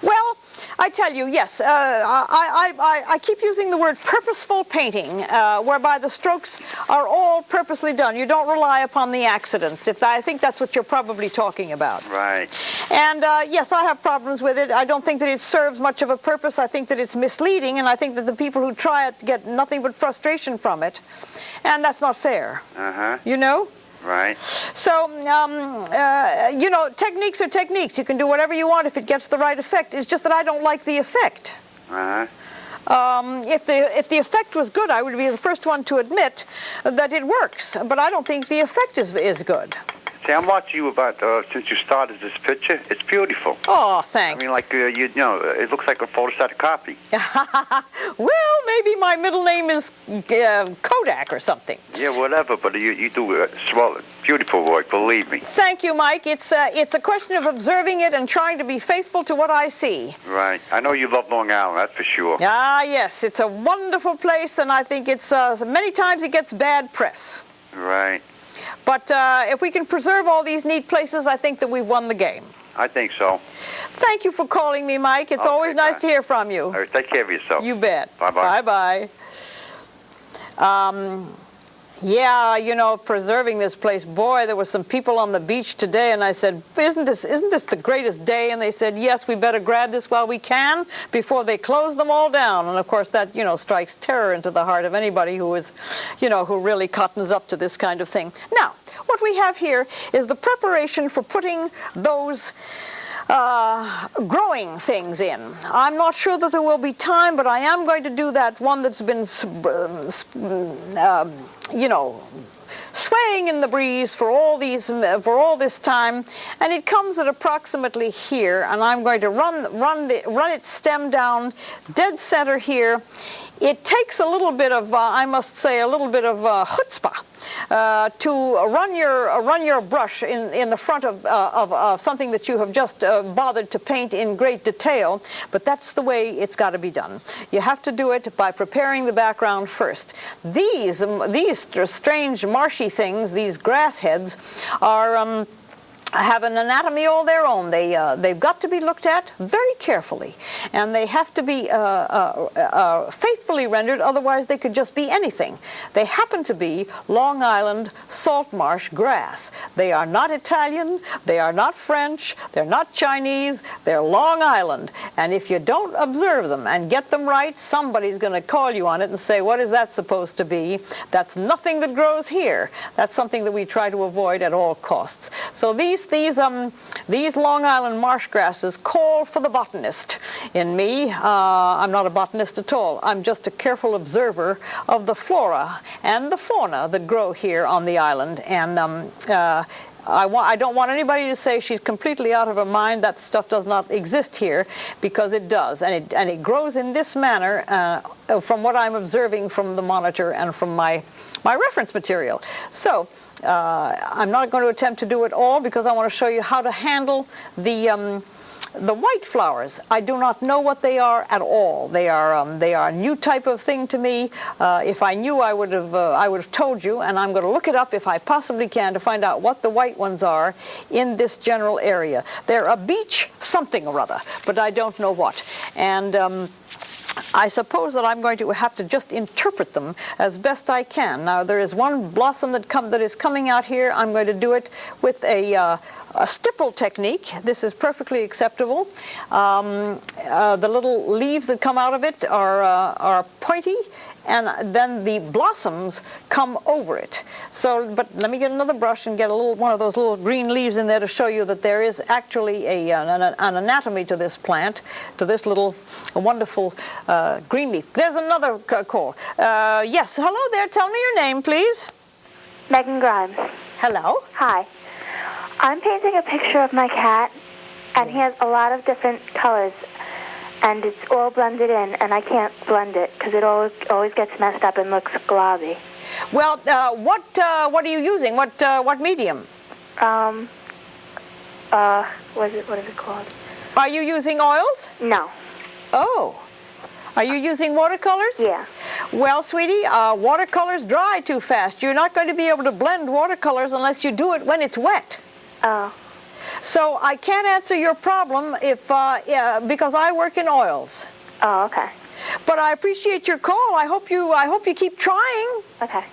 Well, I tell you, yes, I keep using the word purposeful painting, whereby the strokes are all purposely done. You don't rely upon the accidents. I think that's what you're probably talking about. Right. And yes, I have problems with it. I don't think that it serves much of a purpose. I think that it's misleading, and I think that the people who try it get nothing but frustration from it. And that's not fair. Uh-huh. You know? Right. So, you know, techniques are techniques. You can do whatever you want if it gets the right effect. It's just that I don't like the effect. Uh-huh. If the effect was good, I would be the first one to admit that it works. But I don't think the effect is good. See, I'm watching you about since you started this picture. It's beautiful. Oh, thanks. I mean, like you know, it looks like a photostatic copy. Well, maybe my middle name is Kodak or something. Yeah, whatever. But you do beautiful work. Believe me. Thank you, Mike. It's a question of observing it and trying to be faithful to what I see. Right. I know you love Long Island. That's for sure. Ah, yes. It's a wonderful place, and I think it's many times it gets bad press. Right. But if we can preserve all these neat places, I think that we've won the game. I think so. Thank you for calling me, Mike. It's always nice to hear from you. All right, take care of yourself. You bet. Bye-bye. Bye-bye. Yeah, you know, preserving this place. Boy, there were some people on the beach today, and I said, isn't this the greatest day? And they said, yes, we better grab this while we can before they close them all down. And of course, that, you know, strikes terror into the heart of anybody who is, you know, who really cottons up to this kind of thing. Now, what we have here is the preparation for putting those growing things in. I'm not sure that there will be time, but I am going to do that one that's been, you know, swaying in the breeze for all this time, and it comes at approximately here, and I'm going to run its stem down dead center here. It takes a little bit of, I must say, a little bit of chutzpah to run your brush in the front of something that you have just bothered to paint in great detail. But that's the way it's got to be done. You have to do it by preparing the background first. These strange marshy things, these grass heads, are have an anatomy all their own. They've got to be looked at very carefully, and they have to be faithfully rendered, otherwise they could just be anything. They happen to be Long Island salt marsh grass. They are not Italian, they are not French, they're not Chinese, they're Long Island. And if you don't observe them and get them right, somebody's going to call you on it and say, what is that supposed to be? That's nothing that grows here. That's something that we try to avoid at all costs. So these Long Island marsh grasses call for the botanist in me. I'm not a botanist at all. I'm just a careful observer of the flora and the fauna that grow here on the island. And I don't want anybody to say she's completely out of her mind. That stuff does not exist here, because it does, and it grows in this manner from what I'm observing from the monitor and from my reference material. So I'm not going to attempt to do it all, because I want to show you how to handle the white flowers. I do not know what they are at all. They are a new type of thing to me. If I knew, I would have told you, and I'm going to look it up if I possibly can to find out what the white ones are in this general area. They're a beach something or other, but I don't know what. And I suppose that I'm going to have to just interpret them as best I can. Now, there is one blossom that is coming out here. I'm going to do it with a stipple technique. This is perfectly acceptable. The little leaves that come out of it are pointy, and then the blossoms come over it. So, but let me get another brush and get one of those little green leaves in there to show you that there is actually an anatomy to this plant, to this little wonderful green leaf. There's another call. Yes, hello there. Tell me your name, please. Megan Grimes. Hello. Hi. I'm painting a picture of my cat, and he has a lot of different colors, and it's all blended in, and I can't blend it because it always gets messed up and looks globby. Well, what are you using? What medium? What is it called? Are you using oils? No. Oh. Are you using watercolors? Yeah. Well, sweetie, watercolors dry too fast. You're not going to be able to blend watercolors unless you do it when it's wet. Oh. So I can't answer your problem because I work in oils. Oh, okay. But I appreciate your call. I hope you keep trying. Okay.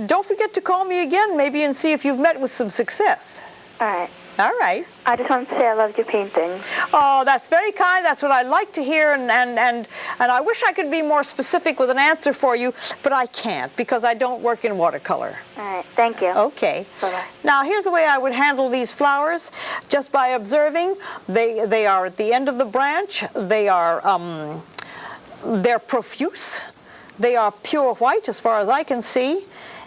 Don't forget to call me again, maybe, and see if you've met with some success. All right. All right. I just wanted to say I loved your paintings. Oh, that's very kind. That's what I like to hear, and I wish I could be more specific with an answer for you, but I can't because I don't work in watercolor. All right. Thank you. Okay. Bye-bye. Now, here's the way I would handle these flowers, just by observing. They are at the end of the branch. They're profuse. They are pure white as far as I can see.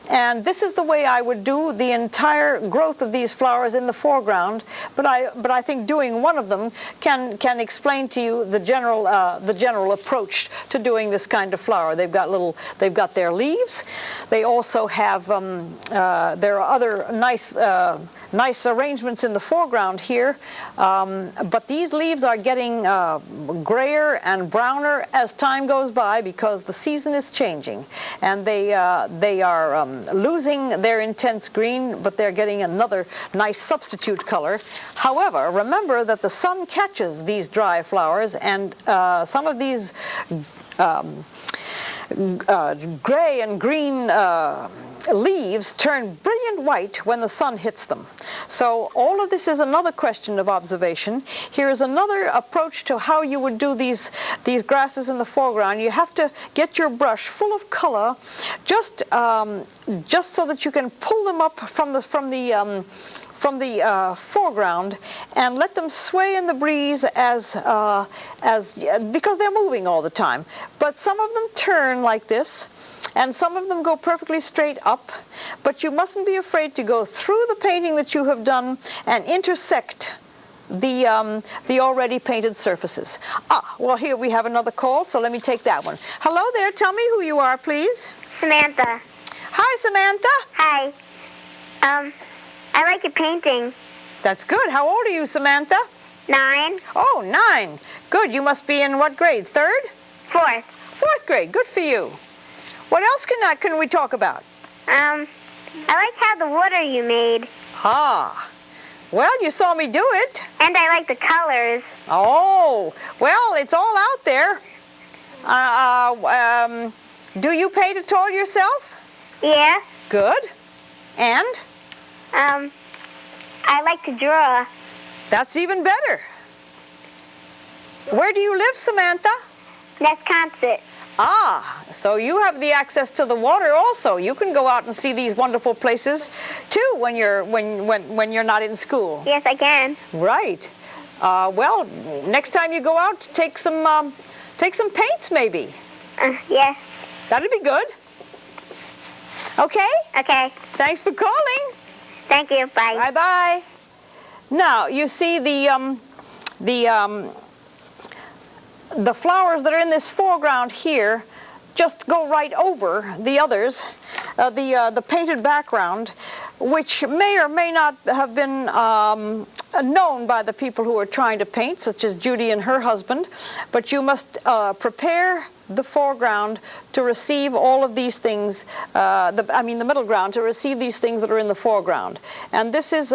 And this is the way I would do the entire growth of these flowers in the foreground. But I think doing one of them can explain to you the general approach to doing this kind of flower. They've got their leaves. They also have there are other nice arrangements in the foreground here. But these leaves are getting grayer and browner as time goes by because the season is changing, and they are losing their intense green, but they're getting another nice substitute color. However, remember that the sun catches these dry flowers, and some of these gray and green leaves turn brilliant white when the sun hits them. So all of this is another question of observation. Here's another approach to how you would do these grasses in the foreground. You have to get your brush full of color, just so that you can pull them up from the foreground and let them sway in the breeze because they're moving all the time. But some of them turn like this, and some of them go perfectly straight up. But you mustn't be afraid to go through the painting that you have done and intersect the already painted surfaces. Well, here we have another call, so let me take that one. Hello there. Tell me who you are, please. Samantha. Hi, Samantha. Hi. I like your painting. That's good. How old are you, Samantha? 9. Oh, 9. Good. You must be in what grade? 3rd? 4th. 4th grade. Good for you. What else can we talk about? I like how the water you made. Well, you saw me do it. And I like the colors. Oh, well, it's all out there. Do you paint at all yourself? Yeah. Good. And? I like to draw. That's even better. Where do you live, Samantha? Wisconsin. So you have the access to the water also. You can go out and see these wonderful places too when you're not in school. Yes, I can. Right. Well, next time you go out, take some paints maybe. Yes. That'd be good. Okay? Okay. Thanks for calling. Thank you. Bye. Bye-bye. Now, you see the flowers that are in this foreground here just go right over the others, the painted background, which may or may not have been known by the people who are trying to paint, such as Judy and her husband. But you must prepare the foreground to receive all of these things, the middle ground to receive these things that are in the foreground. And this is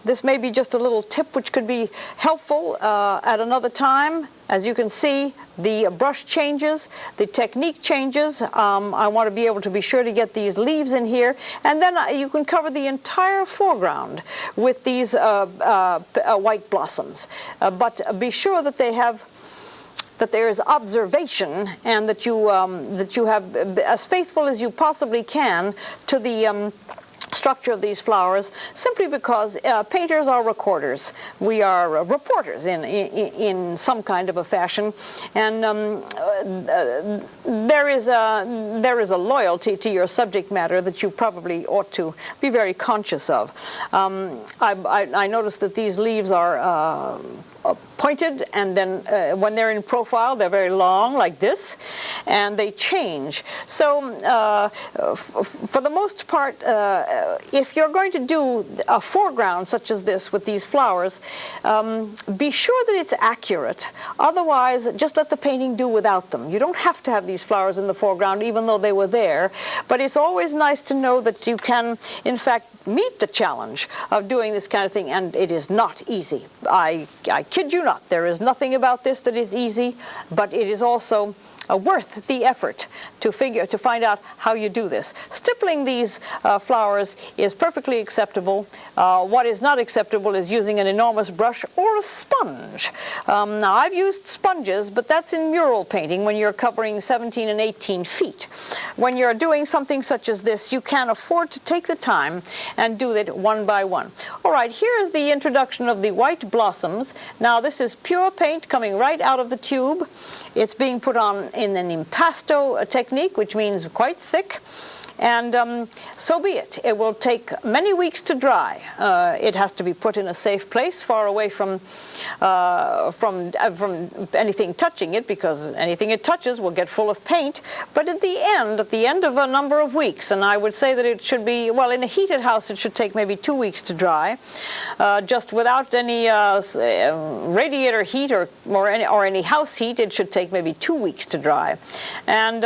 this may be just a little tip which could be helpful at another time. As you can see, the brush changes, the technique changes. I want to be able to be sure to get these leaves in here, and then you can cover the entire foreground with these white blossoms. But be sure that there is observation, and that you have as faithful as you possibly can to the structure of these flowers, simply because painters are recorders. We are reporters in some kind of a fashion, and there is a loyalty to your subject matter that you probably ought to be very conscious of. I noticed that these leaves are pointed, and then when they're in profile, they're very long, like this, and they change. So for the most part, if you're going to do a foreground such as this with these flowers, be sure that it's accurate. Otherwise, just let the painting do without them. You don't have to have these flowers in the foreground, even though they were there, but it's always nice to know that you can, in fact, meet the challenge of doing this kind of thing, and it is not easy. I kid you not. There is nothing about this that is easy, but it is also worth the effort to find out how you do this. Stippling these flowers is perfectly acceptable. What is not acceptable is using an enormous brush or a sponge. Now, I've used sponges, but that's in mural painting when you're covering 17 and 18 feet. When you're doing something such as this, you can afford to take the time and do it one by one. All right, here is the introduction of the white blossoms. Now, this is pure paint coming right out of the tube. It's being put on in an impasto technique, which means quite thick. And so be it. It will take many weeks to dry. It has to be put in a safe place, far away from anything touching it, because anything it touches will get full of paint. But at the end of a number of weeks, and I would say that it should be, well, in a heated house, it should take maybe 2 weeks to dry, just without any radiator heat or any house heat. It should take maybe 2 weeks to dry. And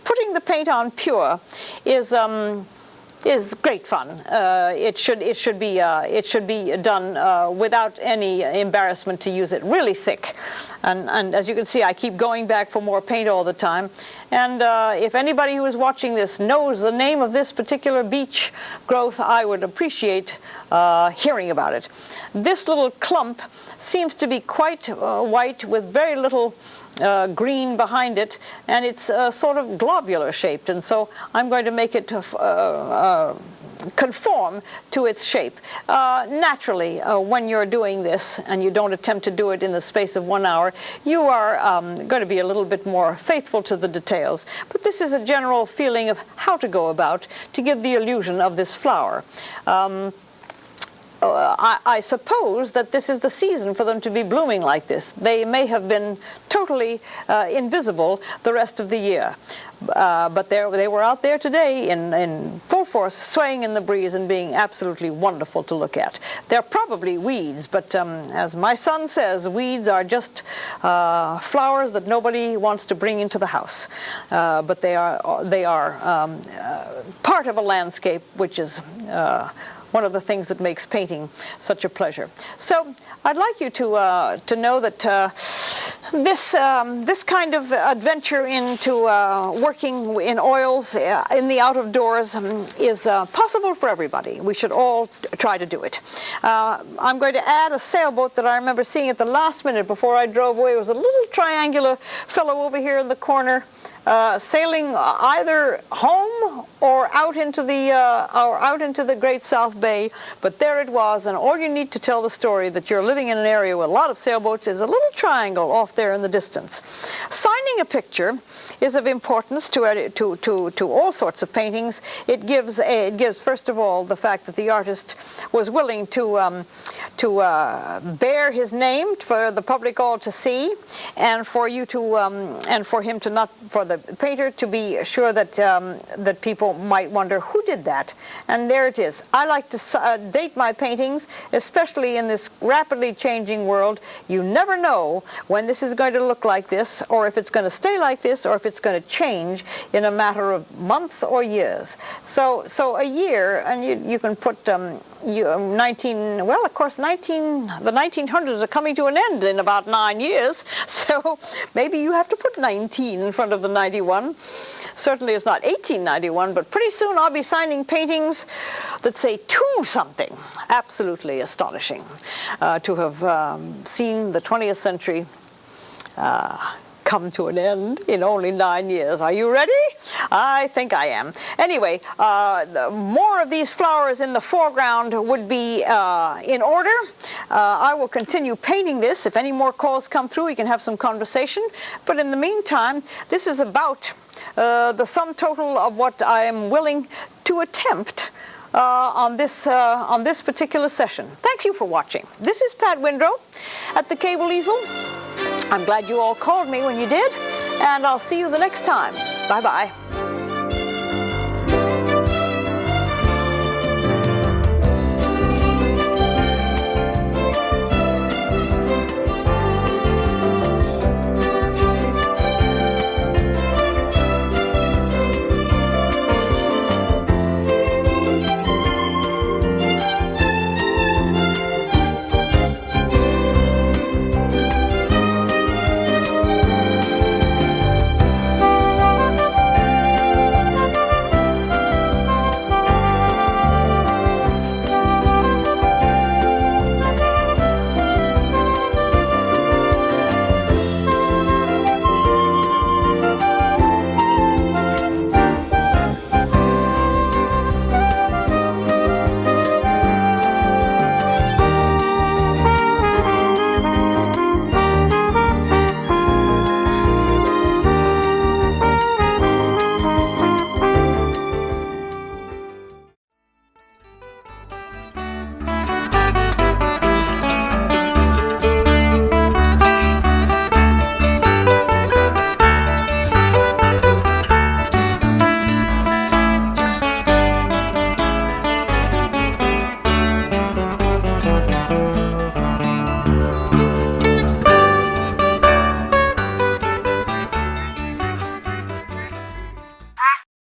putting the paint on pure is great fun. It should be done without any embarrassment to use it really thick. And as you can see, I keep going back for more paint all the time. And if anybody who is watching this knows the name of this particular beech growth, I would appreciate hearing about it. This little clump seems to be quite white with very little green behind it, and it's sort of globular shaped, and so I'm going to make it conform to its shape. Naturally, when you're doing this and you don't attempt to do it in the space of 1 hour, you are going to be a little bit more faithful to the details. But this is a general feeling of how to go about to give the illusion of this flower. I suppose that this is the season for them to be blooming like this. They may have been totally invisible the rest of the year. But they were out there today in full force, swaying in the breeze and being absolutely wonderful to look at. They're probably weeds, but as my son says, weeds are just flowers that nobody wants to bring into the house. But they are part of a landscape, which is one of the things that makes painting such a pleasure. So I'd like you to know that this kind of adventure into working in oils in the out of doors is possible for everybody. We should all try to do it. I'm going to add a sailboat that I remember seeing at the last minute before I drove away. It was a little triangular fellow over here in the corner, sailing either home or out into the Great South Bay. But there it was, and all you need to tell the story that you're living in an area with a lot of sailboats is a little triangle off there in the distance. Signing a picture is of importance to all sorts of paintings. It gives first of all the fact that the artist was willing to bear his name for the public all to see, and for you to and for him to not, for the painter to be sure that that people might wonder who did that. And there it is. I like to date my paintings, especially in this rapidly changing world. You never know when this is going to look like this, or if it's going to stay like this, or if it's going to change in a matter of months or years. So a year, and you can put the 1900s are coming to an end in about 9 years, so maybe you have to put 19 in front of the 91. Certainly it's not 1891, but pretty soon I'll be signing paintings that say 2 something. Absolutely astonishing to have seen the 20th century come to an end in only 9 years. Are you ready? I think I am. Anyway, more of these flowers in the foreground would be in order. I will continue painting this. If any more calls come through, we can have some conversation. But in the meantime, this is about the sum total of what I am willing to attempt on this particular session. Thank you for watching. This is Pat Windrow at the Cable Easel. I'm glad you all called me when you did, and I'll see you the next time. Bye-bye.